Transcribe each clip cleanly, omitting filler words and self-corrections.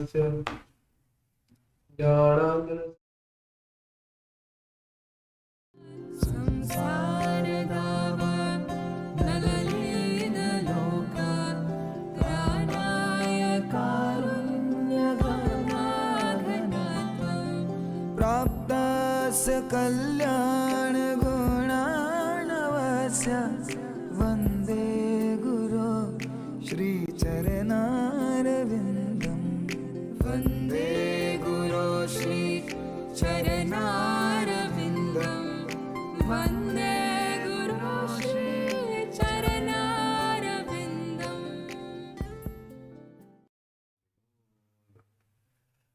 ज्ञानाञ्जन प्राप्तस्य कल्याण गुणाणवस्य वन्दे गुरो श्रीचरणारविन्दं वन्दे गुरो श्रीचरणारविन्दं वन्दे गुरो श्रीचरणारविन्दम्।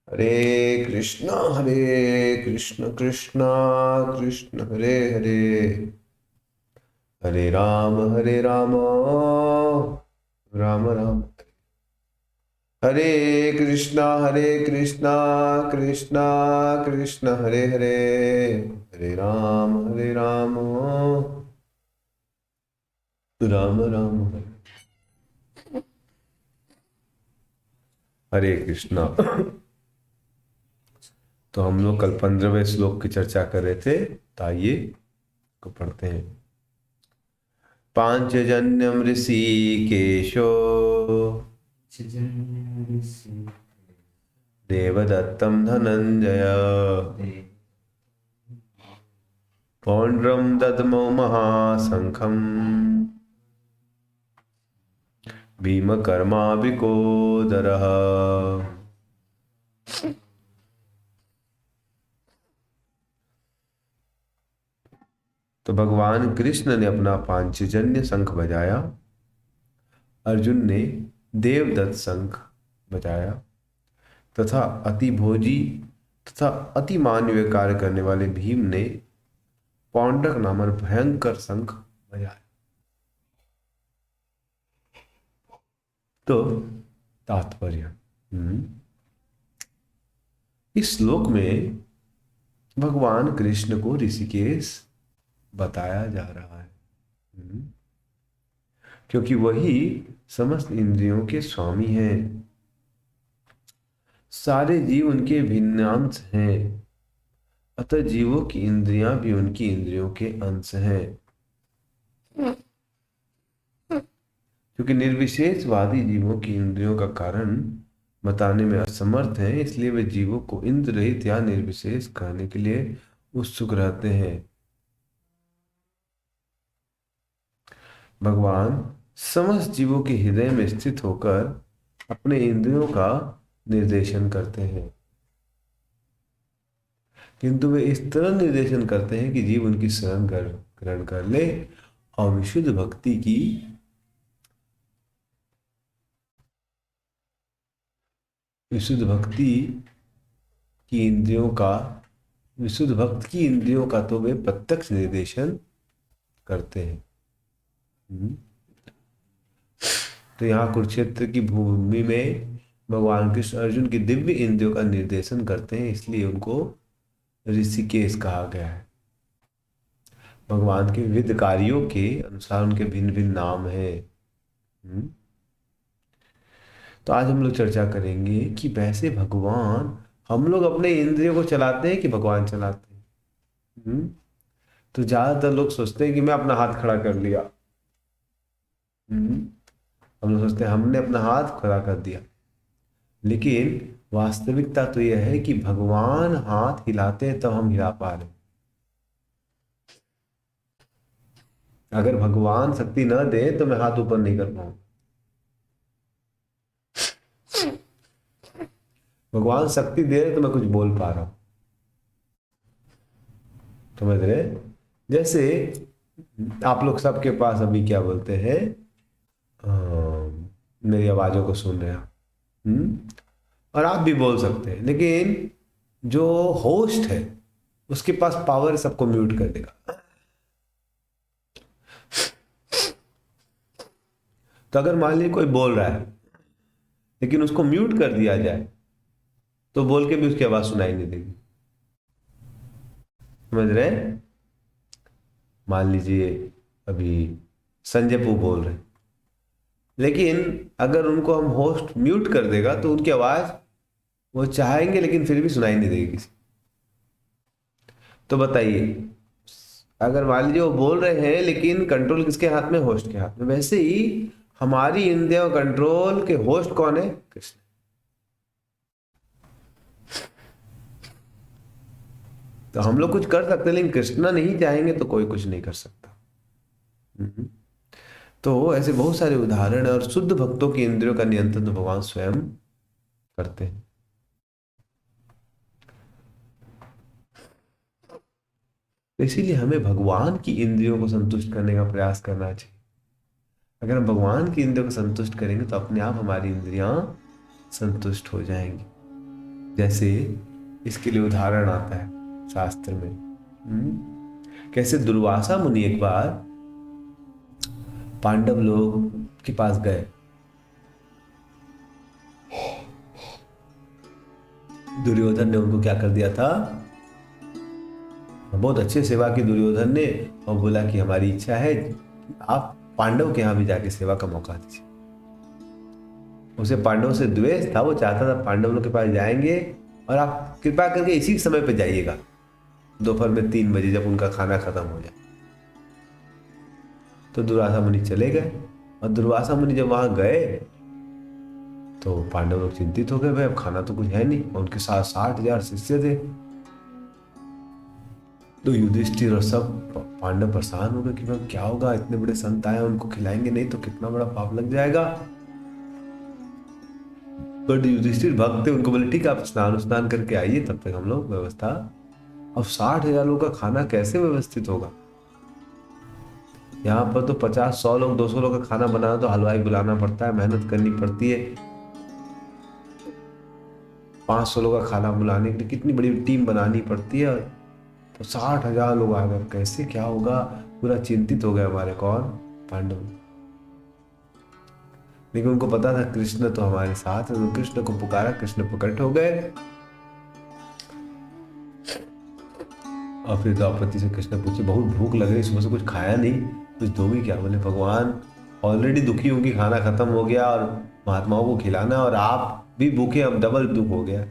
हरे कृष्ण कृष्ण कृष्ण हरे हरे, हरे राम राम राम हरे कृष्ण कृष्ण कृष्ण हरे हरे, हरे राम राम राम हरे कृष्णा। तो हम लोग कल 15वें श्लोक की चर्चा कर रहे थे, तो आइए को पढ़ते हैं। पांचजन्यम ऋषिकेशो देवदत्तं धनंजय पौंड्रम दद्मौ महाशंखम भीमकर्माविकोदरः। तो भगवान कृष्ण ने अपना पांचजन्य शंख बजाया, अर्जुन ने देवदत्त शंख बजाया तथा अति भोजी तथा अति मानवीय कार्य करने वाले भीम ने पौंड्रक नामक भयंकर शंख बजाया। तो तात्पर्य, इस श्लोक में भगवान कृष्ण को ऋषिकेश बताया जा रहा है, क्योंकि वही समस्त इंद्रियों के स्वामी हैं। सारे जीव उनके भिन्नांश हैं, अतः जीवों की इंद्रियां भी उनकी इंद्रियों के अंश हैं। क्योंकि निर्विशेषवादी जीवों की इंद्रियों का कारण बताने में असमर्थ हैं, इसलिए वे जीवों को इंद्र रहित या निर्विशेष कहने के लिए उत्सुक रहते हैं। भगवान समस्त जीवों के हृदय में स्थित होकर अपने इंद्रियों का निर्देशन करते हैं, किंतु वे इस तरह निर्देशन करते हैं कि जीव उनकी शरण ग्रहण कर ले और विशुद्ध भक्ति की विशुद्ध भक्त की इंद्रियों का तो वे प्रत्यक्ष निर्देशन करते हैं। तो यहाँ कुरुक्षेत्र की भूमि में भगवान कृष्ण अर्जुन की दिव्य इंद्रियों का निर्देशन करते हैं, इसलिए उनको ऋषिकेश कहा गया है। भगवान के विविध कार्यों के अनुसार उनके भिन्न भिन्न नाम हैं। तो आज हम लोग चर्चा करेंगे कि वैसे भगवान, हम लोग अपने इंद्रियों को चलाते हैं कि भगवान चलाते हैं। तो ज्यादातर लोग सोचते हैं कि मैं अपना हाथ खड़ा कर लिया, हम लोग सोचते हैं हमने अपना हाथ खड़ा कर दिया, लेकिन वास्तविकता तो यह है कि भगवान हाथ हिलाते हैं तब हम हिला पा रहे हैं। अगर भगवान शक्ति न दे तो मैं हाथ ऊपर नहीं कर पाऊंगा। भगवान शक्ति दे रहे तो मैं कुछ बोल पा रहा हूं, समझ रहे? जैसे आप लोग सबके पास अभी क्या बोलते हैं, मेरी आवाजों को सुन रहे हैं, और आप भी बोल सकते हैं, लेकिन जो होस्ट है उसके पास पावर सबको म्यूट कर देगा। तो अगर मान लीजिए कोई बोल रहा है लेकिन उसको म्यूट कर दिया जाए तो बोल के भी उसकी आवाज सुनाई नहीं देगी। समझ रहे? मान लीजिए अभी संजय पू बोल रहे, लेकिन अगर उनको हम होस्ट म्यूट कर देगा तो उनकी आवाज वो चाहेंगे लेकिन फिर भी सुनाई नहीं देगी किसी। तो बताइए, अगर मान लीजिए वो बोल रहे हैं लेकिन कंट्रोल किसके हाथ में, होस्ट के हाथ में, वैसे ही हमारी इंद्रियों कंट्रोल के होस्ट कौन है, कृष्ण। तो हम लोग कुछ कर सकते हैं लेकिन कृष्ण नहीं चाहेंगे तो कोई कुछ नहीं कर सकता। हम्म। तो ऐसे बहुत सारे उदाहरण है, और शुद्ध भक्तों की इंद्रियों का नियंत्रण तो भगवान स्वयं करते हैं। तो इसीलिए हमें भगवान की इंद्रियों को संतुष्ट करने का प्रयास करना चाहिए। अगर हम भगवान की इंद्रियों को संतुष्ट करेंगे तो अपने आप हमारी इंद्रियां संतुष्ट हो जाएंगी। जैसे इसके लिए उदाहरण आता है शास्त्र में। कैसे दुर्वासा मुनि एक बार पांडव लोग के पास गए। दुर्योधन ने उनको क्या कर दिया था, बहुत अच्छे सेवा की दुर्योधन ने, और बोला कि हमारी इच्छा है कि आप पांडव के यहां भी जाके सेवा का मौका दीजिए। उसे पांडव से द्वेष था, वो चाहता था पांडव लोग के पास जाएंगे और आप कृपा करके इसी समय पे जाइएगा, दोपहर में 3 बजे जब उनका खाना खत्म हो जाए। तो दुर्वासा मुनि चले गए, और दुर्वासा मुनि जब वहां गए तो पांडव लोग चिंतित हो गए, भाई अब खाना तो कुछ है नहीं, और उनके साथ 60,000 शिष्य थे। तो युधिष्ठिर और सब पांडव परेशान हो गए कि भाई क्या होगा, इतने बड़े संत आए, उनको खिलाएंगे नहीं तो कितना बड़ा पाप लग जाएगा। बट युधिष्ठिर भक्त थे, उनको बोले ठीक है आप स्नान करके आइए, तब तक हम लोग व्यवस्था। अब 60,000 लोगों का खाना कैसे व्यवस्थित होगा। यहाँ पर तो 50-100 लोग 200 लोग का खाना बनाना तो हलवाई बुलाना पड़ता है, मेहनत करनी पड़ती है। 500 लोग का खाना बुलाने के लिए कितनी बड़ी टीम बनानी पड़ती है। तो 60,000 लोग आ गए, कैसे क्या होगा, पूरा चिंतित हो गए हमारे कौन, पांडव। लेकिन उनको पता था कृष्ण तो हमारे साथ है, तो कृष्ण को पुकारा, कृष्ण प्रकट हो गए। और फिर द्रौपदी से कृष्ण पूछे, बहुत भूख लग रही, सुबह से कुछ खाया नहीं, कुछ दोगी क्या। बोले भगवान ऑलरेडी दुखी होंगी, खाना खत्म हो गया और महात्माओं को खिलाना, और आप भी भूखे, अब डबल दुख हो गया।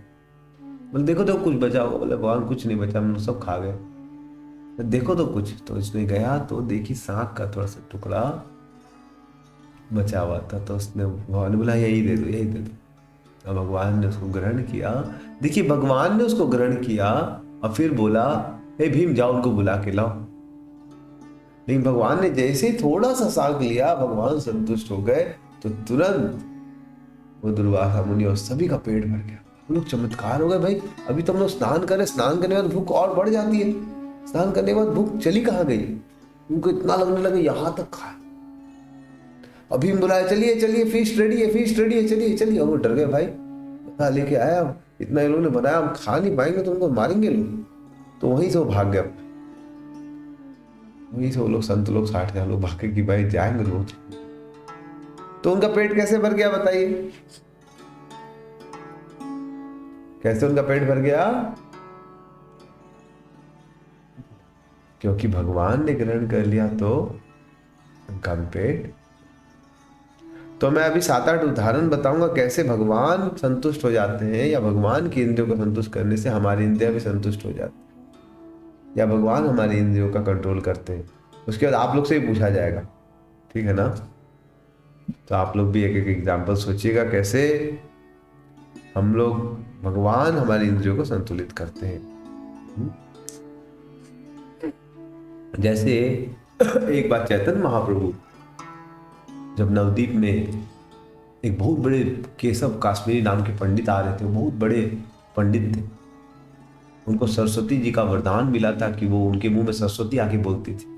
बोले देखो तो कुछ बचा होगा। बोले भगवान कुछ नहीं बचा, हम लोग सब खा गए। देखो तो कुछ। तो उसने गया तो देखी सांख का थोड़ा सा टुकड़ा बचा हुआ था, तो उसने, भगवान ने बोला यही दे दो, यही दे दो। और भगवान ने उसको ग्रहण किया। देखिए भगवान ने उसको ग्रहण किया और फिर बोला, हे भीम जाओ उनको बुला के लाओ। लेकिन भगवान ने जैसे ही थोड़ा सा सांख लिया, भगवान संतुष्ट हो गए, तो तुरंत वो दुर्वासा मुनि और सभी का पेट भर गया। हम लोग चमत्कार हो गए भाई, अभी तो हम लोग स्नान करें, स्नान करने के बाद भूख और बढ़ जाती है, स्नान करने के बाद भूख चली कहाँ गई, उनको इतना लगने लगे यहां तक खाए। अभी हम बुलाए, चलिए चलिए फीस्ट रेडी है, फीस्ट रेडी है, चलिए चलिए। और वो डर गए, भाई बता लेके आया, इतना इन लोगों ने बनाया, हम खा नहीं पाएंगे तो उनको मारेंगे लोग। तो वहीं से वो भाग गए, वहीं से वो लोग संत लोग 60,000 लोग भागे कि भाई जाएंगे रोज। तो उनका पेट कैसे भर गया बताइए, कैसे उनका पेट भर गया, क्योंकि भगवान ने ग्रहण कर लिया तो उनका भी पेट। तो मैं अभी 7-8 उदाहरण बताऊंगा कैसे भगवान संतुष्ट हो जाते हैं, या भगवान की इंद्रियों को संतुष्ट करने से हमारी इंद्रियां भी संतुष्ट हो जाती है, या भगवान हमारी इंद्रियों का कंट्रोल करते हैं। उसके बाद आप लोग से ही पूछा जाएगा, ठीक है ना। तो आप लोग भी एक एक एग्जाम्पल सोचिएगा कैसे हम लोग, भगवान हमारी इंद्रियों को संतुलित करते हैं। जैसे एक बार चैतन्य महाप्रभु जब नवदीप में एक बहुत बड़े केशव काश्मीरी नाम के पंडित आ रहे थे, बहुत बड़े पंडित थे, उनको सरस्वती जी का वरदान मिला था कि वो उनके मुंह में सरस्वती आके बोलती थी।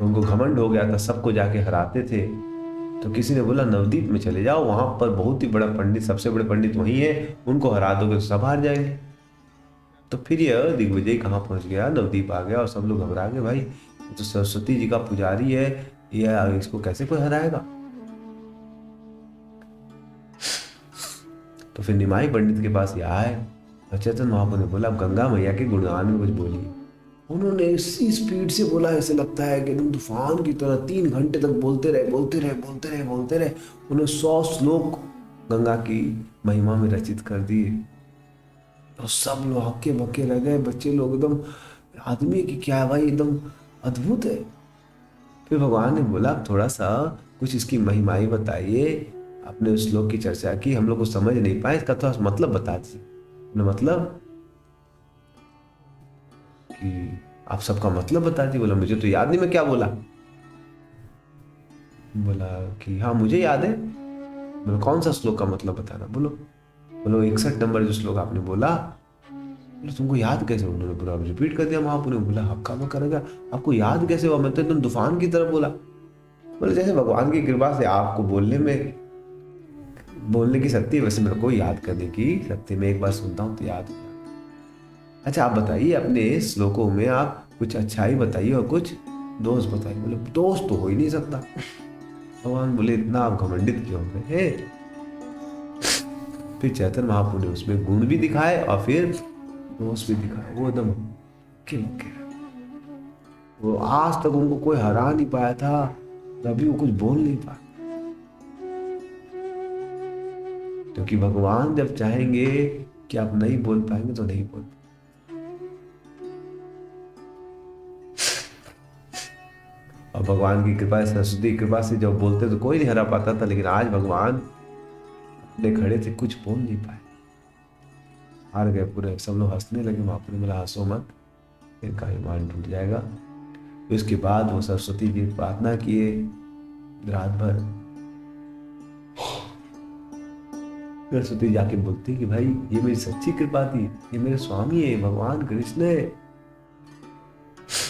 उनको घमंड हो गया था, सबको जाके हराते थे। तो किसी ने बोला नवदीप में चले जाओ, वहां पर बहुत ही बड़ा पंडित, सबसे बड़े पंडित वही है, उनको हरा दोगे तो सब हार जाएंगे। तो फिर यह दिग्विजय कहाँ पहुंच गया, नवदीप आ गया और सब लोग घबरा गए, भाई तो सरस्वती जी का पुजारी है, ये इसको कैसे कोई हराएगा। तो फिर निमाई पंडित के पास ये आए और चैतन्य महाप्रभु ने बोला, गंगा मैया के गुणगान में कुछ बोलिए। उन्होंने इसी स्पीड से बोला, ऐसे लगता है कि एकदम तूफान की तरह 3 घंटे तक बोलते रहे। उन्होंने 100 श्लोक गंगा की महिमा में रचित कर दिए। तो सब लोग हक्के बक्के रह गए, बच्चे लोग एकदम, आदमी की क्या है भाई, एकदम अद्भुत है। फिर भगवान ने बोला थोड़ा सा कुछ इसकी महिमाएं बताइए। आपने उस श्लोक की चर्चा की, हम लोग को समझ नहीं पाए, इसका थोड़ा मतलब बता दीजिए। मतलब कि आप सबका मतलब बता दीजिए। बोला मुझे तो याद नहीं मैं क्या बोला। बोला कि हाँ मुझे याद है। बोला कौन सा श्लोक का मतलब बताना, बोलो। बोलो 61 नंबर जो श्लोक आपने बोला। बोले तुमको याद कैसे? उन्होंने पूरा रिपीट कर दिया महापुरुष ने। बोला हक्का बक्का रह गया, आपको याद कैसे हुआ? मैं तो एकदम तूफान की तरफ बोला। बोले जैसे भगवान की कृपा से आपको बोलने की शक्ति है, वैसे मेरे को याद करने की शक्ति। मैं एक बार सुनता हूँ तो याद हो जाता। अच्छा आप बताइए, अपने श्लोकों में आप कुछ अच्छाई बताइए और कुछ दोष बताइए। बोले दोष तो हो ही नहीं सकता। भगवान बोले इतना आप घमंडित क्यों हो गए? फिर चैतन्य महाप्रभु ने उसमें गुण भी दिखाए और फिर दोष भी दिखाए। वो एकदम वो आज तक उनको कोई हरा नहीं पाया था, तभी वो कुछ बोल नहीं पाया। क्योंकि भगवान जब चाहेंगे कि आप नहीं बोल पाएंगे तो नहीं बोल पाएंगे। और भगवान की कृपा, सरस्वती की कृपा से जब बोलते तो कोई नहीं हरा पाता था, लेकिन आज भगवान अपने खड़े थे, कुछ बोल नहीं पाए, हार गए पूरे। सब लोग हंसने लगे। महापुरुष बोला हंसो मत, इनका ईमान टूट जाएगा। तो इसके बाद वो सरस्वती जी प्रार्थना किए रात भर। सरस्वती जाके बोलती कि भाई ये मेरी सच्ची कृपा थी, ये मेरे स्वामी है, भगवान कृष्ण है,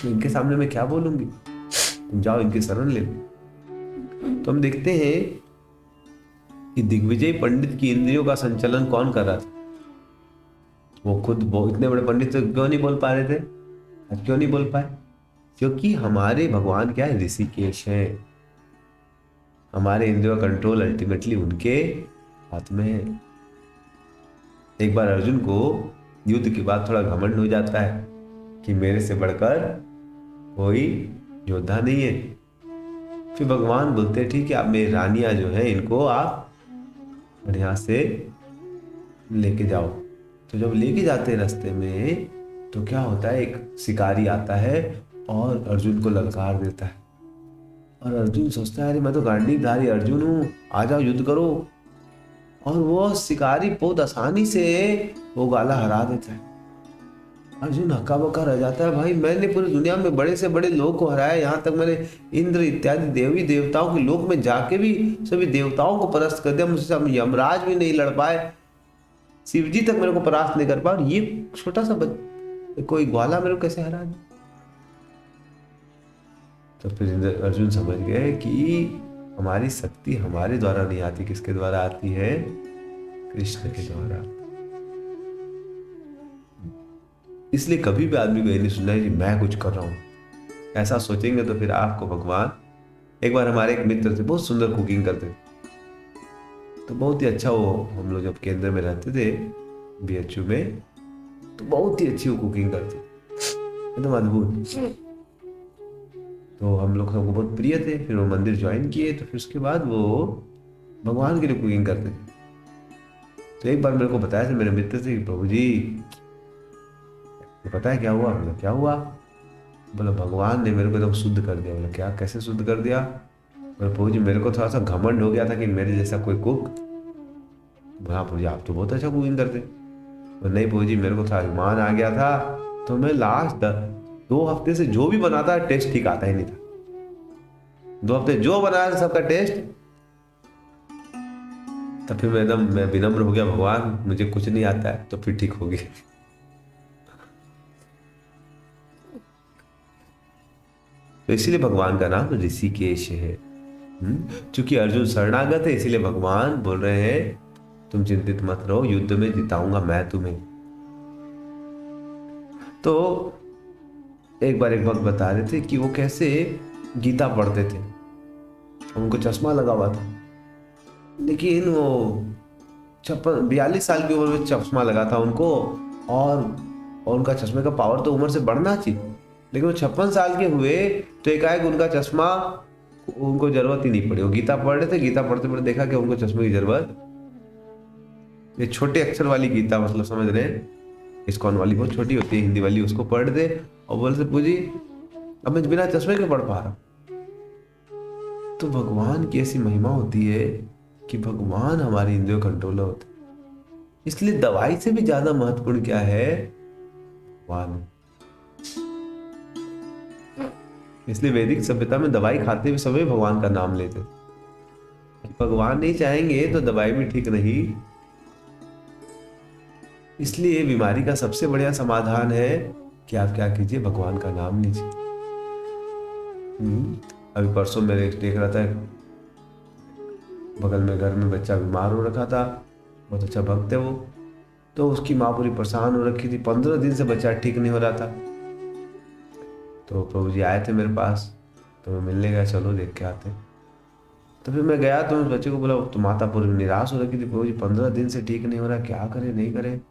इनके सामने मैं क्या बोलूंगी, तुम जाओ इनकी शरण ले लो। तो हम देखते हैं कि दिग्विजय पंडित की इंद्रियों का संचालन कौन कर रहा था? वो खुद इतने बड़े पंडित तो क्यों नहीं बोल पा रहे थे? क्यों नहीं बोल पाए? क्योंकि हमारे भगवान क्या है? ऋषिकेश है। हमारे इंद्रियों का कंट्रोल अल्टीमेटली उनके हाथ में है। एक बार अर्जुन को युद्ध के बाद थोड़ा घमंड हो जाता है कि मेरे से बढ़कर कोई योद्धा नहीं है। फिर भगवान बोलते हैं ठीक है, आप मेरी रानियां जो है इनको आप बढ़िया से लेके जाओ। तो जब लेके जाते हैं रास्ते में तो क्या होता है, एक शिकारी आता है और अर्जुन को ललकार देता है। और अर्जुन सोचता है अरे मैं तो गांडीवधारी अर्जुन हूँ, आ जाओ युद्ध करो। और वो शिकारी बहुत आसानी से वो गाला हरा देता है। अर्जुन हक्का बक्का रह जाता है, भाई मैंने पूरी दुनिया में बड़े से बड़े लोग को हराया, यहाँ तक मैंने इंद्र इत्यादि देवी देवताओं के लोक में जाके भी सभी देवताओं को परास्त कर दिया, मुझसे यमराज भी नहीं लड़ पाए, शिव जी तक मेरे को परास्त नहीं कर पाए, और ये छोटा सा कोई ग्वाला मेरे को कैसे हरा दिया? तो फिर अर्जुन समझ गए कि हमारी शक्ति हमारे द्वारा नहीं आती, किसके द्वारा आती है? कृष्ण के द्वारा। इसलिए कभी भी आदमी को ये नहीं सुनना है कि मैं कुछ कर रहा हूं। ऐसा सोचेंगे तो फिर आपको भगवान। एक बार हमारे एक मित्र थे, बहुत सुंदर कुकिंग करते थे, तो बहुत ही अच्छा वो, हम लोग जब केंद्र में रहते थे BHU में, तो बहुत ही अच्छी वो कुकिंग करते, एकदम अद्भुत। तो हम लोग सबको बहुत प्रिय थे। फिर वो मंदिर ज्वाइन किए, तो फिर उसके बाद वो भगवान के लिए कुकिंग करते थे। तो एक बार मेरे को बताया था मेरे मित्र से कि प्रभु जी तो पता है क्या हुआ? बोला क्या हुआ? बोला भगवान ने मेरे को एकदम शुद्ध कर दिया। बोला क्या, कैसे शुद्ध कर दिया? बोला प्रभु जी मेरे को थोड़ा सा घमंड हो गया था कि मेरे जैसा कोई कुक। बोला प्रभु जी आप तो बहुत अच्छा कुकिंग करते। बोला नहीं प्रभु जी मेरे को थोड़ा ईमान आ गया था, तो मैं लास्ट 2 हफ्ते से जो भी बनाता है टेस्ट ठीक आता ही नहीं था। 2 हफ्ते जो बनाया सबका टेस्ट। तब फिर मैं विनम्र हो गया, भगवान मुझे कुछ नहीं आता है, तो फिर ठीक हो गया। तो इसीलिए भगवान का नाम ऋषिकेश है। क्योंकि अर्जुन शरणागत है, इसीलिए भगवान बोल रहे हैं तुम चिंतित मत रहो, युद्ध में जिताऊंगा मैं तुम्हें। तो एक बार एक वक्त बता रहे थे कि वो कैसे गीता पढ़ते थे, उनको चश्मा लगा हुआ था, लेकिन वो 42 साल की उम्र में चश्मा लगा था उनको, और उनका चश्मे का पावर तो उम्र से बढ़ना चाहिए, लेकिन वो 56 साल के हुए तो एकाएक उनका चश्मा, उनको जरूरत ही नहीं पड़ी। वो गीता पढ़ रहे थे, गीता पढ़ते पढ़ते देखा कि उनको चश्मे की जरूरत ये छोटे अक्षर वाली गीता, मतलब समझ रहे हैं, इस्कॉन वाली बहुत छोटी होती है, हिंदी वाली, उसको पढ़ दे और बोल से पूजी अब मैं बिना चश्मे के पढ़ पा रहा हूं। तो भगवान की ऐसी महिमा होती है कि भगवान हमारी इंद्रियों कंट्रोलर होते हैं। इसलिए दवाई से भी ज्यादा महत्वपूर्ण क्या है? भगवान। इसलिए वैदिक सभ्यता में दवाई खाते हुए सभी भगवान का नाम लेते थे कि भगवान नहीं चाहेंगे तो दवाई भी ठीक नहीं। इसलिए बीमारी का सबसे बढ़िया समाधान है कि आप क्या कीजिए, भगवान का नाम लीजिए। अभी परसों मेरे देख रहा था, बगल में घर में बच्चा बीमार हो रखा था, बहुत अच्छा भक्त है वो, तो उसकी माँ पूरी परेशान हो रखी थी, 15 दिन से बच्चा ठीक नहीं हो रहा था। तो प्रभु जी आए थे मेरे पास, तो मैं मिलने गया, चलो देख के आते। तो फिर मैं गया तो उस बच्चे को बोला, तो माता पूरी निराश हो रखी थी, प्रभु जी 15 दिन से ठीक नहीं हो रहा, क्या करे नहीं करे।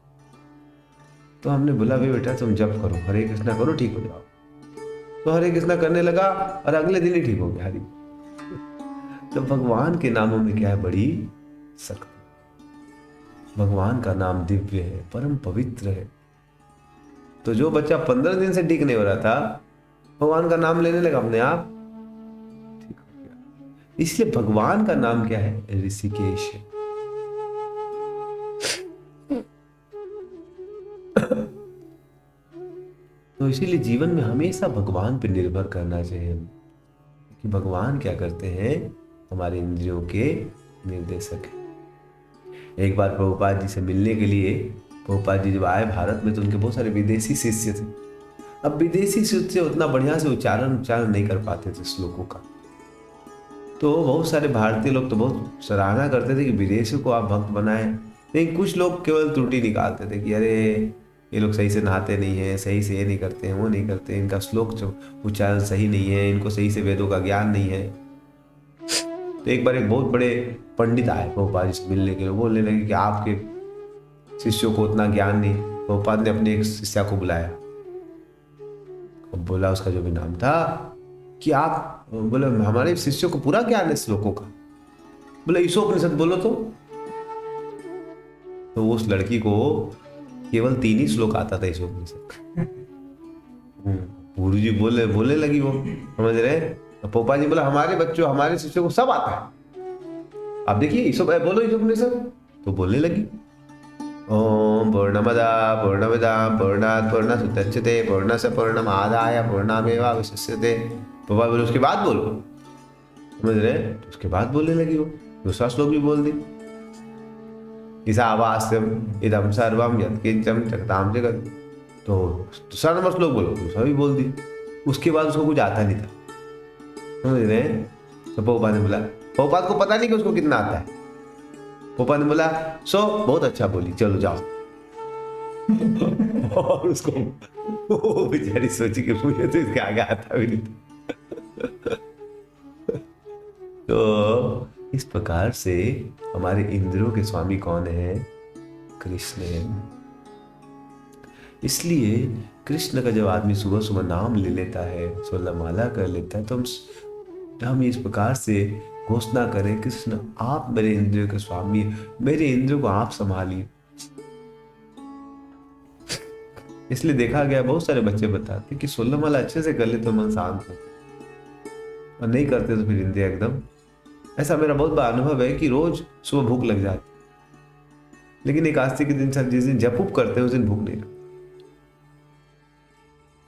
तो हमने बोला, भाई बेटा तुम जप करो, हरे कृष्णा करो, ठीक हो जाओ। तो हरे कृष्णा करने लगा और अगले दिन ही ठीक हो गया। हरी तो भगवान के नामों में क्या है? बड़ी शक्ति। भगवान का नाम दिव्य है, परम पवित्र है। तो जो बच्चा 15 दिन से ठीक नहीं हो रहा था, भगवान का नाम लेने लगा, अपने आप ठीक हो गया। इसलिए भगवान का नाम क्या है? ऋषिकेश है। तो इसीलिए जीवन में हमेशा भगवान पर निर्भर करना चाहिए कि भगवान क्या करते हैं? हमारे इंद्रियों के निर्देशक है। एक बार प्रभुपाद जी से मिलने के लिए प्रभुपाद जी जब आए भारत में, तो उनके बहुत सारे विदेशी शिष्य थे। अब विदेशी शिष्य उतना बढ़िया से उच्चारण नहीं कर पाते थे श्लोकों का, तो बहुत सारे भारतीय लोग तो बहुत सराहना करते थे कि विदेशियों को आप भक्त बनाए, लेकिन कुछ लोग केवल त्रुटि निकालते थे कि अरे ये लोग सही से नहाते नहीं है, सही से ये नहीं करते हैं, वो नहीं करते, इनका श्लोक उच्चारण सही नहीं है, इनको सही से वेदों का ज्ञान नहीं है। तो एक बार एक बहुत बड़े पंडित आए प्रभुपाद जी से मिलने के लिए, बोलने लगे कि आपके शिष्यों को उतना ज्ञान नहीं। प्रभुपाद ने अपने एक शिष्या को बुलाया और बोला, उसका जो भी नाम था, कि आप, बोले हमारे शिष्यों को पूरा ज्ञान है श्लोकों का। बोले ईशोपनिषद बोलो तो उस लड़की को केवल 3 ही श्लोक आता था ईशोपनिषद। गुरु जी बोलने लगी, वो समझ रहे। तो पोपा जी बोला, हमारे बच्चों हमारे शिष्यों को सब आता है, आप देखिए बोलो ईशोपनिषद। तो बोलने लगी, ओम पूर्णमदा पूर्णमिदं पूर्णात् पूर्णमुदच्यते पूर्णस्य पूर्णमादाय पूर्णमेवावशिष्यते। पोपा बोले उसके बाद बोलो, समझ रहे। तो उसके बाद बोलने लगी, वो दूसरा श्लोक भी बोल दी, ईशावास्यम इदं सर्वं यत्किंचन जगतां जगत्। तो दूसरा नंबर श्लोक बोलो, दूसरा भी बोल दी। उसके बाद उसको कुछ आता नहीं था, समझ रहे। तो पोपा ने बोला, पोपा को पता नहीं कि उसको कितना आता है। पोपा ने बोला, बहुत अच्छा बोली, चलो जाओ। और उसको वो बेचारी सोची कि मुझे तो इसके आगे आता भी नहीं था। तो इस प्रकार से हमारे इंद्रियों के स्वामी कौन है? कृष्ण है। इसलिए कृष्ण का जब आदमी सुबह सुबह नाम ले लेता है, 16 माला कर लेता है, तो हम इस प्रकार से घोषणा करें, कृष्ण आप मेरे इंद्रियों के स्वामी, मेरे इंद्रियों को आप संभालिए। इसलिए देखा गया बहुत सारे बच्चे बताते कि 16 माला अच्छे से कर ले तो मन शांत हो, और नहीं करते तो फिर इंद्रिया एकदम। ऐसा मेरा बहुत बड़ा अनुभव है कि रोज सुबह भूख लग जाती, लेकिन एकादशी के दिन जिस दिन जप उप करते हैं उस दिन भूख नहीं लगती।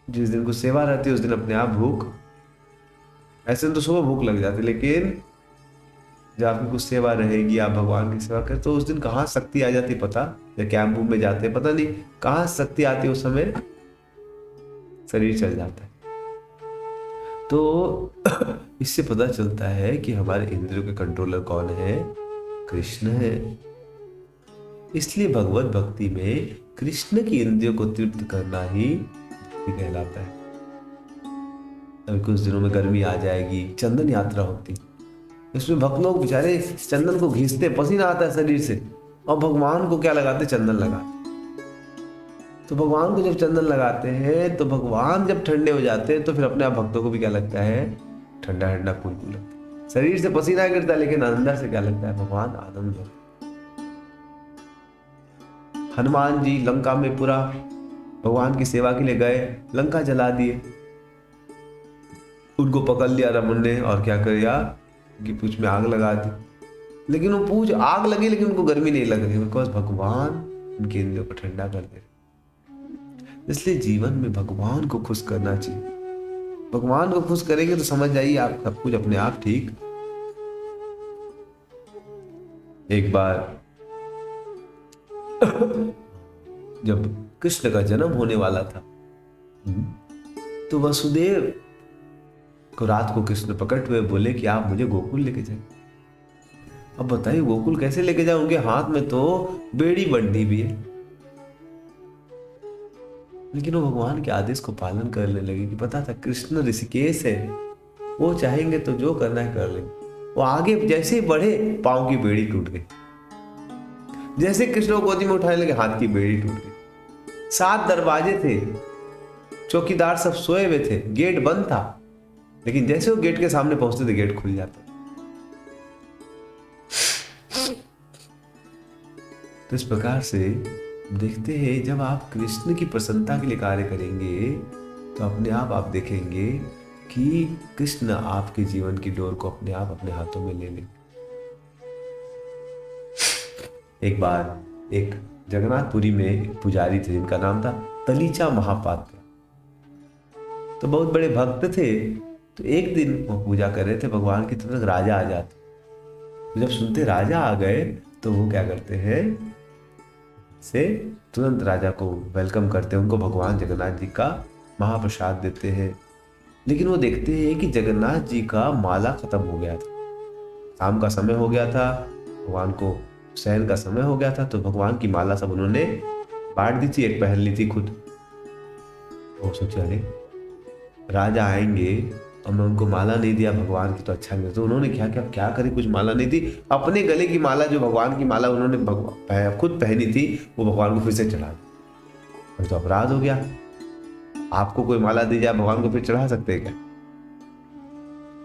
जिस दिन को सेवा रहती है उस दिन अपने आप भूख, ऐसे दिन तो सुबह भूख लग जाती, लेकिन जब आपकी कुछ सेवा रहेगी, आप भगवान की सेवा करें, तो उस दिन कहाँ शक्ति आ जाती पता, या कैंप में जाते हैं पता नहीं कहाँ शक्ति आती है, उस समय शरीर चल जाता है। तो इससे पता चलता है कि हमारे इंद्रियों के कंट्रोलर कौन है? कृष्ण है। इसलिए भगवत भक्ति में कृष्ण की इंद्रियों को तृप्त करना ही भक्ति कहलाता है। अभी कुछ दिनों में गर्मी आ जाएगी, चंदन यात्रा होती, इसमें भक्त लोग बेचारे चंदन को घिसते, पसीना आता है शरीर से, और भगवान को क्या लगाते? चंदन लगाते। तो भगवान को जब चंदन लगाते हैं तो भगवान जब ठंडे हो जाते हैं तो फिर अपने आप भक्तों को भी क्या लगता है? ठंडा ठंडा कूल कूल लगता है। शरीर से पसीना गिरता है, लेकिन अंदर से क्या लगता है? भगवान आनंद है। हनुमान जी लंका में पूरा भगवान की सेवा के लिए गए, लंका जला दिए। उनको पकड़ लिया रावण ने और क्या किया कि पूंछ में आग लगा दी। लेकिन वो पूंछ आग लगी लेकिन उनको गर्मी नहीं लग रही, बिकॉज भगवान उनके इंद्रियों को ठंडा कर दे। इसलिए जीवन में भगवान को खुश करना चाहिए। भगवान को खुश करेंगे तो समझ जाइए आप सब कुछ अपने आप ठीक। एक बार जब कृष्ण का जन्म होने वाला था तो वसुदेव को रात को कृष्ण प्रकट हुए, बोले कि आप मुझे गोकुल लेके जाए। अब बताइए गोकुल कैसे लेके जाओगे, हाथ में तो बेड़ी बंधी भी है। लेकिन वो भगवान के आदेश को पालन करने लगे कि पता था कृष्ण ऋषिकेश है, वो चाहेंगे तो जो करना है कर लेंगे। वो आगे जैसे ही बढ़े पांव की बेड़ी टूट गई। जैसे कृष्ण को गोदी में उठाने लगे हाथ की बेड़ी टूट गई। 7 दरवाजे थे, चौकीदार सब सोए हुए थे, गेट बंद था, लेकिन जैसे वो गेट के सामने पहुंचते थे गेट खुल जाता। तो इस प्रकार से देखते हैं जब आप कृष्ण की प्रसन्नता के लिए कार्य करेंगे तो अपने आप देखेंगे कि कृष्ण आपके जीवन की डोर को अपने आप अपने हाथों में ले लेंगे। एक बार एक जगन्नाथपुरी में एक पुजारी थे जिनका नाम था तलीचा महापात्र। तो बहुत बड़े भक्त थे। तो एक दिन वो पूजा कर रहे थे भगवान की, तब तक राजा आ जाते। तो जब सुनते राजा आ गए तो वो क्या करते हैं से तुरंत राजा को वेलकम करते हैं, उनको भगवान जगन्नाथ जी का महाप्रसाद देते हैं। लेकिन वो देखते हैं कि जगन्नाथ जी का माला खत्म हो गया था, शाम का समय हो गया था, भगवान को शयन का समय हो गया था। तो भगवान की माला सब उन्होंने बांट दी थी, एक पहन ली थी खुद। तो सोचे अरे राजा आएंगे और मैं उनको माला नहीं दिया भगवान की तो अच्छा नहीं। तो उन्होंने क्या क्या क्या करी, कुछ माला नहीं दी, अपने गले की माला जो भगवान की माला उन्होंने खुद पहनी थी वो भगवान को फिर से चढ़ा दी। तो अपराध हो गया, आपको कोई माला दी जाए भगवान को फिर चढ़ा सकते हैं क्या,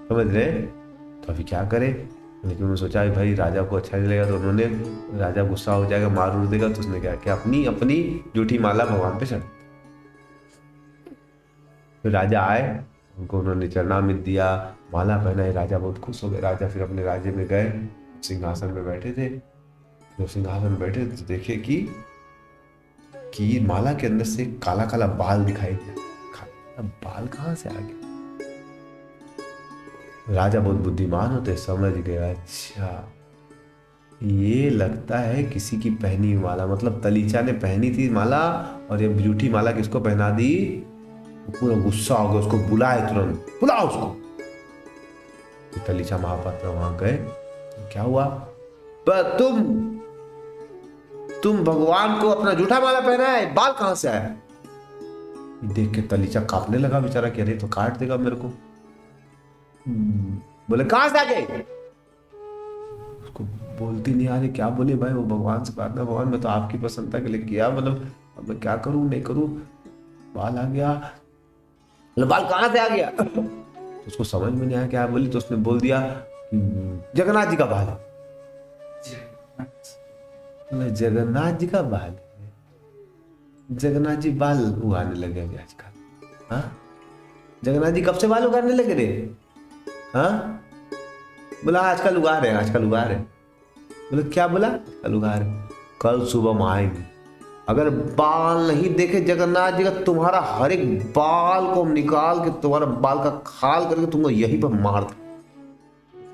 समझ रहे? तो अभी क्या करें? लेकिन उन्होंने सोचा भाई राजा को अच्छा नहीं लगेगा, तो उन्होंने, राजा गुस्सा हो जाएगा मार उड़ देगा, तो उसने क्या किया अपनी अपनी जूठी माला भगवान पे चढ़ा। फिर राजा आए, उनको उन्होंने चरणामृत दिया, माला पहनाई, राजा बहुत खुश हो गए। राजा फिर अपने राज्य में गए, सिंहासन में बैठे थे। जब सिंहासन में बैठे तो देखे कि माला के अंदर से काला काला बाल दिखाई दिया। बाल कहाँ से आ गया? राजा बहुत बुद्धिमान होते, समझ गया अच्छा ये लगता है किसी की पहनी हुई माला, मतलब तलीचा ने पहनी थी माला और ये जूठी माला किसको पहना दी। पूरा गुस्सा हो गया, उसको बुलाए, तुरंत बुलाओ उसको। तो तलीचा महापात्र वहां गए, तो क्या हुआ, पर तुम भगवान को अपना जूठा माला पहना है, बाल कहां से आया? देख के तलीचा कांपने लगा बेचारा, कह रहे तो काट देगा मेरे को। बोले कहां से आ गए? उसको बोलती नहीं आ रही, क्या बोले भाई, वो भगवान से प्रार्थना, भगवान मैं तो आपकी प्रसन्नता के लिए किया, मतलब अब मैं क्या करूं नहीं करूं, बाल आ गया। बाल कहां से आ गया? तो उसको समझ में नहीं आया क्या बोली, तो उसने बोल दिया जगन्नाथ जी का बाल है। जगन्नाथ जी का बाल है? जगन्नाथ जी बाल उगाने लगे अभी आजकल? हाँ, जगन्नाथ जी कब से बाल उगाने लगे रे? हाँ, बोला आजकल उगा रहे हैं, आजकल उगा रहे। बोले क्या बोला? आजकल उगा रहे, कल सुबह हम आएंगे, अगर बाल नहीं देखे जगन्नाथ जी का, तुम्हारा हर एक बाल को निकाल के तुम्हारा बाल का खाल करके तुमको यहीं पर मार दे।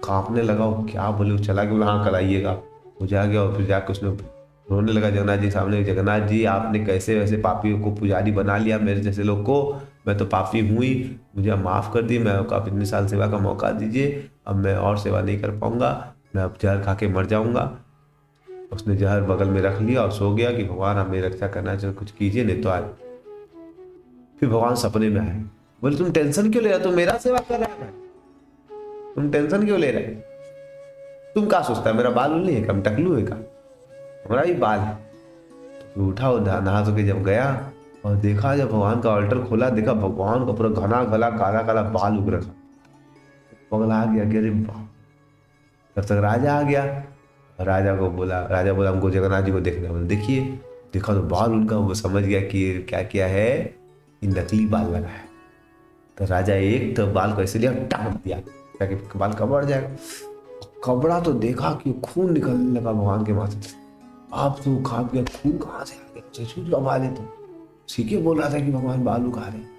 कांपने लगा वो, क्या बोले, चला गया, बोला हाँ कल आइएगा। वो जा गया और फिर जाकर उसने रोने लगा जगन्नाथ जी सामने, जगन्नाथ जी आपने कैसे वैसे पापियों को पुजारी बना लिया, मेरे जैसे लोग को, मैं तो पापी हुई, मुझे माफ़ कर दी, मैं आप इतने साल सेवा का मौका दीजिए, अब मैं और सेवा नहीं कर पाऊंगा, मैं अब जहर खा के मर जाऊंगा। उसने जहर बगल में रख लिया और सो गया कि भगवान आप मेरी रक्षा करना चाहिए, कुछ कीजिए नहीं तो आए। फिर भगवान सपने में आए, बोले तुम टेंशन क्यों ले रहे हो, तुम मेरा सेवा कर रहा है, तुम टेंशन क्यों ले रहे हो, तुम क्या सोचता है मेरा बाल नहीं है क्या, टकलू है क्या, हमारा भी बाल है। तो उठा और नहा धो के जब गया और देखा, जब भगवान का अल्टर खोला, देखा भगवान का पूरा घना घना काला काला बाल उग रखा। पगला गया कि अरे तब तक राजा आ गया। राजा बोला हमको जगन्नाथ जी को देखना है। बोले देखिए। देखा तो बाल उनका, वो समझ गया कि ये क्या किया है, ये नकली बाल लगा है। तो राजा एक तो बाल को ऐसे लिया, टाँग दिया ताकि बाल कबड़ जाएगा। कबड़ा तो देखा कि खून निकलने लगा भगवान के माथे से। आप तो खा गया, खून कहाँ से आ गया, चचू लगा ले तो सीखे बोल रहा था कि भगवान बाल उखा रहे।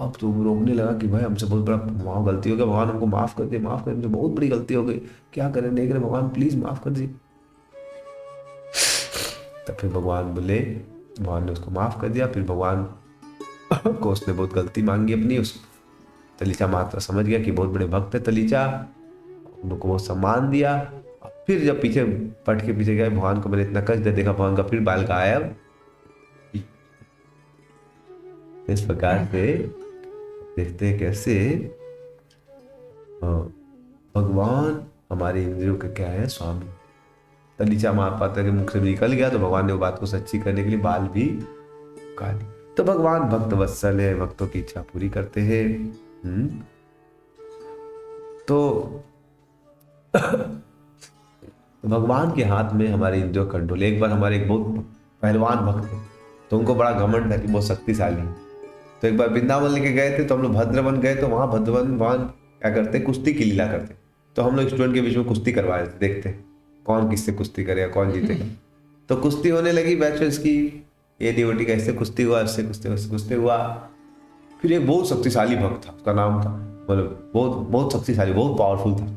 अब तो वो रोकने लगा कि भाई हमसे बहुत बड़ा वहाँ गलती हो गया, भगवान हमको माफ कर दे, माफ कर दे, हमसे बहुत बड़ी गलती हो गई, क्या करें नहीं करें, भगवान प्लीज माफ कर दीजिए। तब फिर भगवान बोले, भगवान ने उसको माफ कर दिया। फिर भगवान को उसने बहुत गलती मांगी अपनी। उस तलीचा माता समझ गया कि बहुत बड़े भक्त है तलीचा, उनको बहुत सम्मान दिया। फिर जब पीछे पट के पीछे गए, भगवान को मैंने इतना कष्ट दे, देखा भगवान का फिर बाल गायब। इस प्रकार से देखते हैं कैसे भगवान हमारे इंद्रियों के क्या है, स्वामी। तलीचा महापात्र के मुख से निकल गया तो भगवान ने वो बात को सच्ची करने के लिए बाल भी काट दिए। तो भगवान भक्त वत्सल है, भक्तों की इच्छा पूरी करते हैं। तो भगवान के हाथ में हमारे इंद्रियों कंट्रोल। एक बार हमारे एक बहुत पहलवान भक्त थे, तो उनको बड़ा घमंड था कि बहुत शक्तिशाली है। तो एक बार वृंदावन लेके गए थे, तो हम लोग भद्रवन गए, तो वहां भद्रवन भगवान क्या करते, कुश्ती की लीला करते। तो हम लोग स्टूडेंट के बीच में कुश्ती करवा रहे थे, देखते कौन किससे कुश्ती करेगा, कौन जीतेगा। तो कुश्ती होने लगी, बैच इसकी ये डिवोटी का इससे कुश्ती हुआ, इससे कुश्ती, उससे कुश्ती हुआ। फिर एक बहुत शक्तिशाली भक्त था, उसका नाम था, मतलब बहुत बहुत शक्तिशाली, बहुत पावरफुल था,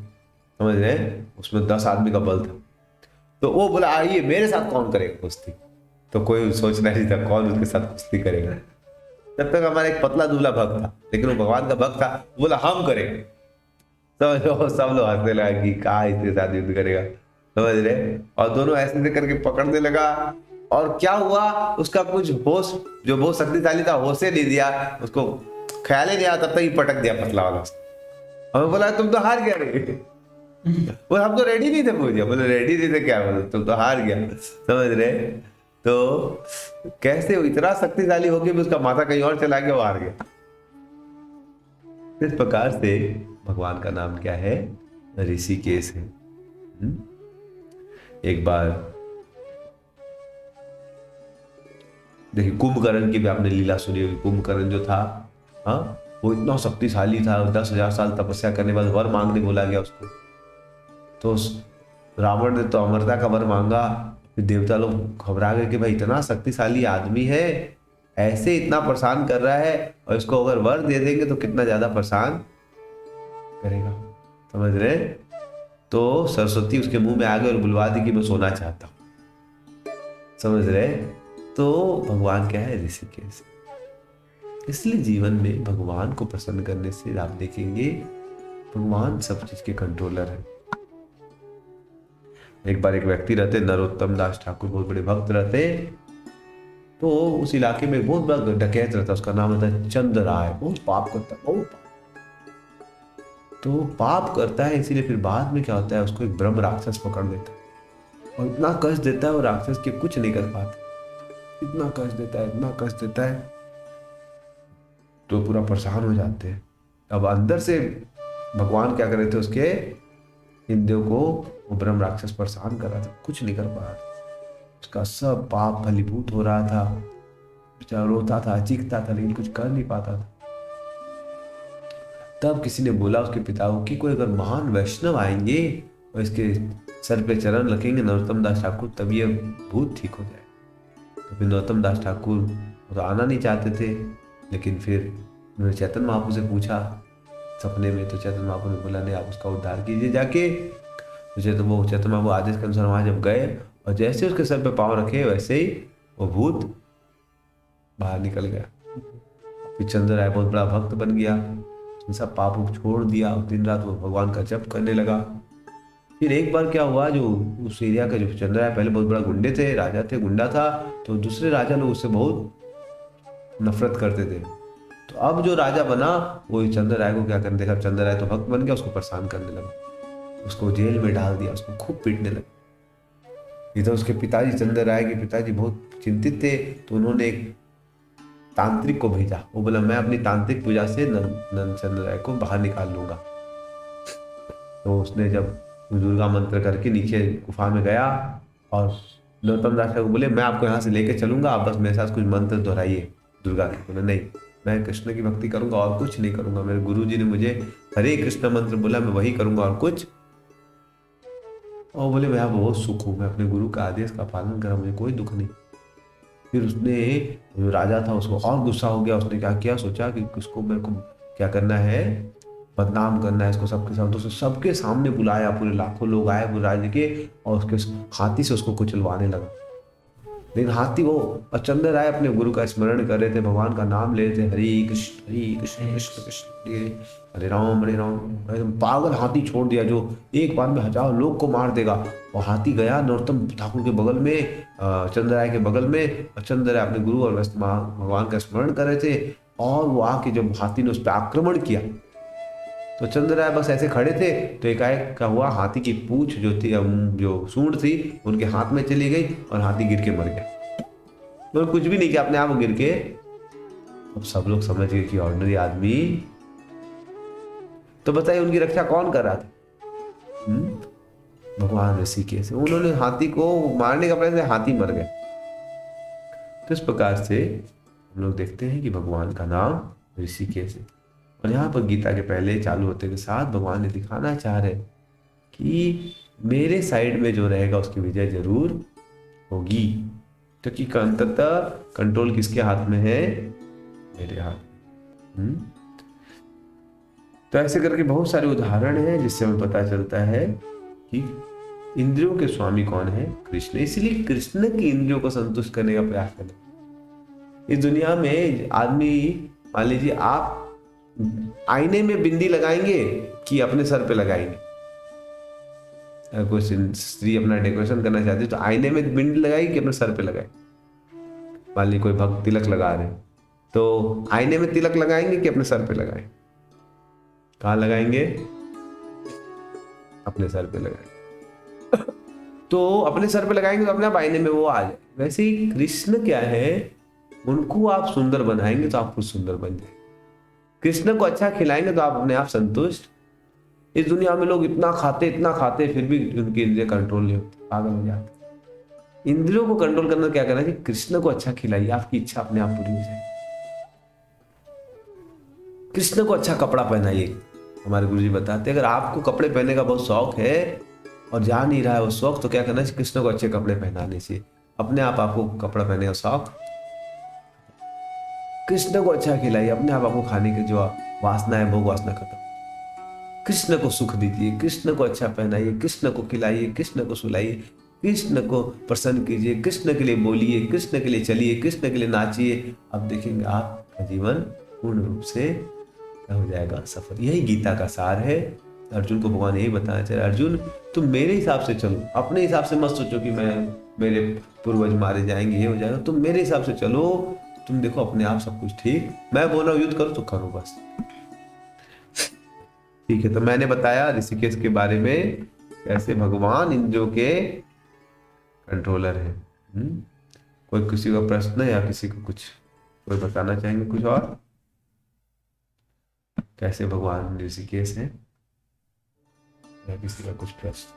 समझ रहे हैं, उसमें 10 आदमी का बल था। तो वो बोला आइए मेरे साथ कौन करेगा कुश्ती। तो कोई सोचना नहीं था कौन उसके साथ कुश्ती करेगा। तब तक हमारा एक पतला दुबला भक्त था, लेकिन वो भगवान का भक्त था, बोला हम करेंगे। सब लोग हंसने लगा कि कहा इसके साथ युद्ध करेगा, समझ रहे। और दोनों ऐसे ऐसे करके पकड़ने लगा, और क्या हुआ, उसका कुछ होश, जो बहुत शक्तिशाली था, होशे नहीं दिया, उसको ख्याल ही नहीं आया, तब तक ही पटक दिया पतला वाला। हमें बोला तुम तो हार गया रे। वो हम तो रेडी नहीं थे, पूछा, बोले रेडी नहीं थे क्या, बोले तुम तो हार गया, समझ रहे। तो कैसे इतना शक्तिशाली होके भी उसका माथा कहीं और चला गया, वो हार गया। इस प्रकार से भगवान का नाम क्या है, ऋषिकेश है। एक बार देखिए कुंभकर्ण की भी आपने लीला सुनी होगी। कुंभकर्ण जो था, हाँ, वो इतना शक्तिशाली था, 10,000 साल तपस्या करने के बाद वर मांगने बोला गया उसको। तो रावण ने तो अमरता का वर मांगा। फिर देवता लोग घबरा गए कि भाई इतना शक्तिशाली आदमी है, ऐसे इतना परेशान कर रहा है, और इसको अगर वर दे देंगे तो कितना ज्यादा परेशान करेगा, समझ रहे। तो सरस्वती उसके मुंह में आ गई और बुलवा दी कि मैं सोना चाहता हूं, समझ रहे। तो भगवान क्या है, ऋषिकेश। इसलिए जीवन में भगवान को प्रसन्न करने से आप देखेंगे भगवान सब चीज के कंट्रोलर है। एक बार एक व्यक्ति रहते, नरोत्तम दास ठाकुर, बहुत बड़े भक्त रहते। तो उस इलाके में बहुत बड़ा डकैत रहता, उसका नाम रहता चंद्र राय। बहुत पाप करता, बहुत पाप। तो पाप करता है, इसीलिए फिर बाद में क्या होता है, उसको एक ब्रह्म राक्षस पकड़ लेता है और इतना कष्ट देता है, वो राक्षस के कुछ नहीं कर पाता, इतना कष्ट देता है, इतना कष्ट देता है, तो पूरा परेशान हो जाते हैं। अब अंदर से भगवान क्या कर रहे थे, उसके इंद्रियों को वो ब्रह्म राक्षस परेशान कर रहा था, कुछ नहीं कर पा रहा था, उसका सब पाप फलीभूत हो रहा था, बेचारा रोता था, चीखता था, लेकिन कुछ कर नहीं पाता था। तब किसी ने बोला उसके पिता को कि कोई अगर महान वैष्णव आएंगे और इसके सर पे चरण रखेंगे नरोत्तम दास ठाकुर, तब ये भूत ठीक हो जाए। तो फिर नरोत्तम दास ठाकुर तो आना नहीं चाहते थे, लेकिन फिर उन्होंने चैतन्य महाप्रभु से पूछा सपने में। तो चैतन्य महाप्रभु ने बोला नहीं, आप उसका उद्धार कीजिए जाके। तो चैतन्य महाप्रभु आदेश के अनुसार वहां जब गए और जैसे उसके सर पे पाँव रखे, वैसे ही वो भूत बाहर निकल गया। फिर चंद्र राय बहुत बड़ा भक्त बन गया, सब पाप छोड़ दिया, दिन रात वो भगवान का जप करने लगा। फिर एक बार क्या हुआ, जो उस एरिया का जो चंद्र राय पहले बहुत बड़ा गुंडे थे, राजा थे, गुंडा था, तो दूसरे राजा लोग उससे बहुत नफरत करते थे। तो अब जो राजा बना वो चंद्र राय को क्या करने देखा, चंद्र राय तो भक्त बन गया, उसको परेशान करने लगा, उसको जेल में डाल दिया, उसको खूब पीटने लगा। इधर उसके पिताजी, चंद्र राय के पिताजी बहुत चिंतित थे, तो उन्होंने एक तांत्रिक को भेजा। वो बोला मैं अपनी तांत्रिक पूजा से नंद चंद्र राय को बाहर निकाल लूंगा। तो उसने जब दुर्गा मंत्र करके नीचे गुफा में गया और नरोत्तम दास ठाकुर बोले मैं आपको यहाँ से लेके चलूंगा, आप बस मेरे साथ कुछ मंत्र दोहराइए दुर्गा के। बोले नहीं, मैं कृष्ण की भक्ति करूंगा और कुछ नहीं करूंगा, मेरे गुरु जी ने मुझे हरे कृष्ण मंत्र बोला, मैं वही करूंगा और कुछ। और बोले मैं यहाँ बहुत सुख हूँ, मैं अपने गुरु का आदेश का पालन करा, मुझे कोई दुख नहीं। फिर उसने, जो राजा था, उसको और गुस्सा हो गया। उसने क्या किया, सोचा कि इसको मेरे को क्या करना है, बदनाम करना है इसको सबके सामने। तो उसने सबके सामने बुलाया, पूरे लाखों लोग आए पूरे राज्य के, और उसके हाथी से उसको कुचलवाने लगा। लेकिन हाथी वो अचंदर आए, अपने गुरु का स्मरण कर रहे थे, भगवान का नाम ले रहे थे, हरे कृष्ण कृष्ण कृष्ण हरे राम हरे राम। एकदम पागल हाथी छोड़ दिया जो एक बार में 1000 लोग को मार देगा। और हाथी गया नरोत्तम ठाकुर के बगल में, चंद्र राय के बगल में, और चंद्र राय अपने गुरु और भगवान का स्मरण कर रहे थे। और वो आके जब हाथी ने उस पर आक्रमण किया, तो चंद्र राय बस ऐसे खड़े थे, तो एकाएक क्या हुआ, हाथी की पूंछ जो थी, जो सूंड थी, उनके हाथ में चली गई और हाथी गिर के मर गया। तो कुछ भी नहीं किया, अपने आप गिर के। अब सब लोग समझ गए कि ऑर्डिनरी आदमी। तो बताइए उनकी रक्षा कौन कर रहा था? भगवान ऋषिकेश। उन्होंने हाथी को मारने का प्रयास, हाथी मर गए। तो इस प्रकार से हम लोग देखते हैं कि भगवान का नाम ऋषिकेश है। और यहाँ पर गीता के पहले चालू होते के साथ भगवान ने दिखाना चाह रहे कि मेरे साइड में जो रहेगा उसकी विजय जरूर होगी, क्योंकि अंततः कंट्रोल किसके हाथ में है? मेरे हाथ में। तो ऐसे करके बहुत सारे उदाहरण हैं जिससे हमें पता चलता है कि इंद्रियों के स्वामी कौन है? कृष्ण। इसलिए कृष्ण की इंद्रियों को संतुष्ट करने का प्रयास करें। इस दुनिया में आदमी, मान लीजिए आप आईने में बिंदी लगाएंगे कि अपने सर पे लगाएंगे? अगर कोई स्त्री अपना डेकोरेशन करना चाहती है तो आईने में बिंदी लगाएगी कि अपने सर पे लगाए? मान लीजिए कोई भक्त तिलक लगा रहे हैं, तो आईने में तिलक लगाएंगे कि अपने सर पे लगाएं? कहाँ लगाएंगे? अपने सर पे लगाएंगे। तो अपने सर पे लगाएंगे तो अपने आप आईने में वो आ जाए। वैसे ही कृष्ण क्या है, उनको आप सुंदर बनाएंगे तो आप खुद सुंदर बन जाएंगे। कृष्ण को अच्छा खिलाएंगे तो आप अपने आप संतुष्ट। इस दुनिया में लोग इतना खाते फिर भी उनकी इंद्रिय कंट्रोल नहीं होती, पागल हो जाते। इंद्रियों को कंट्रोल करना क्या करना है कि कृष्ण को अच्छा खिलाइए, आपकी इच्छा अपने आप पूरी हो जाएगी। कृष्ण को अच्छा कपड़ा पहनाइए। हमारे गुरुजी बताते हैं अगर आपको कपड़े पहनने का बहुत शौक है और जा नहीं रहा है वो शौक, तो क्या करना चाहिए? कृष्ण को अच्छे कपड़े पहनाने चाहिए, अपने आप आपको कपड़ा पहनने का शौक। कृष्ण को अच्छा खिलाइए, अपने आप आपको खाने की जो वासना है, भोग वासना खत्म। कृष्ण को सुख दीजिए, कृष्ण को अच्छा पहनाइए, कृष्ण को खिलाइए, कृष्ण को सुलाइए, कृष्ण को प्रसन्न कीजिए, कृष्ण के लिए बोलिए, कृष्ण के लिए चलिए, कृष्ण के लिए नाचिए। अब देखेंगे आपका जीवन पूर्ण रूप से हो जाएगा सफल। यही गीता का सार है। अर्जुन को भगवान यही बताना चाह रहे, अर्जुन तुम मेरे हिसाब से चलो, अपने हिसाब से मत सोचो कि मैं, मेरे पूर्वज मारे जाएंगे, ये हो जाएगा। तुम मेरे हिसाब से चलो, तुम देखो अपने आप सब कुछ ठीक। मैं बोल रहा हूँ युद्ध करो तो करो बस। ठीक है, तो मैंने बताया ऋषिकेश के बारे में, कैसे भगवान इंद्रियों के कंट्रोलर है। कोई किसी का प्रश्न है या किसी को कुछ कोई बताना चाहेंगे कुछ और? कैसे भगवान ऋषिकेश है, या किसी का कुछ प्रश्न?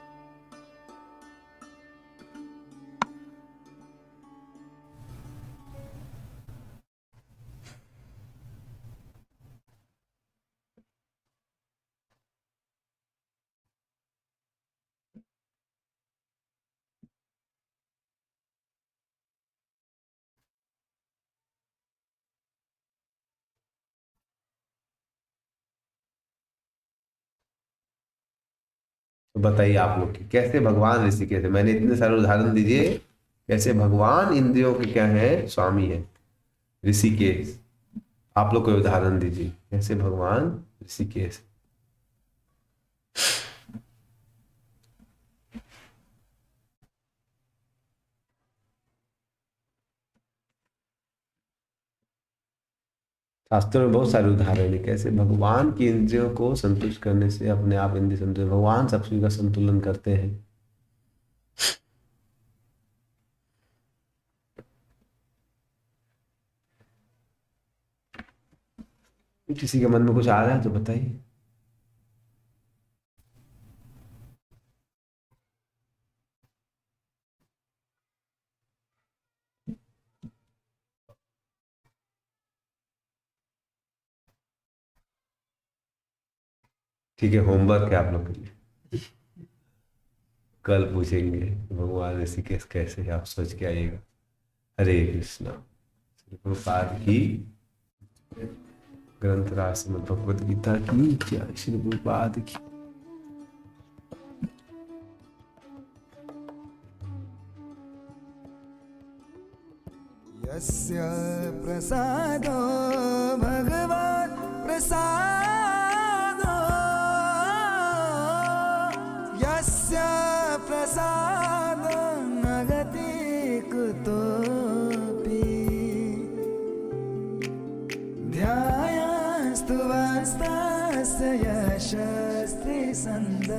तो बताइए आप लोग की कैसे भगवान ऋषिकेश है। मैंने इतने सारे उदाहरण दीजिए, कैसे भगवान इंद्रियों के क्या है? स्वामी है ऋषिकेश। आप लोग कोई उदाहरण दीजिए कैसे भगवान ऋषिकेश। शास्त्रों में बहुत सारे उदाहरण है कैसे भगवान की इंद्रियों को संतुष्ट करने से अपने आप इंद्रिय संतुष्ट, भगवान सब चीज का संतुलन करते हैं। किसी के मन में कुछ आ रहा है तो बताइए। ठीक है, होमवर्क है आप लोग के लिए। कल पूछेंगे भगवान ऋषिकेश कैसे है, आप सोच के आइएगा। हरे कृष्णा। श्री प्रभुपाद की ग्रंथ राज में भगवद गीता की जय। श्री प्रभुपाद की। यस्य प्रसादो भगवत् प्रसादो, यस्य प्रसादो नगति कुतोऽपि, ध्यायास्तु वास्तस्य यशस्ति सन्द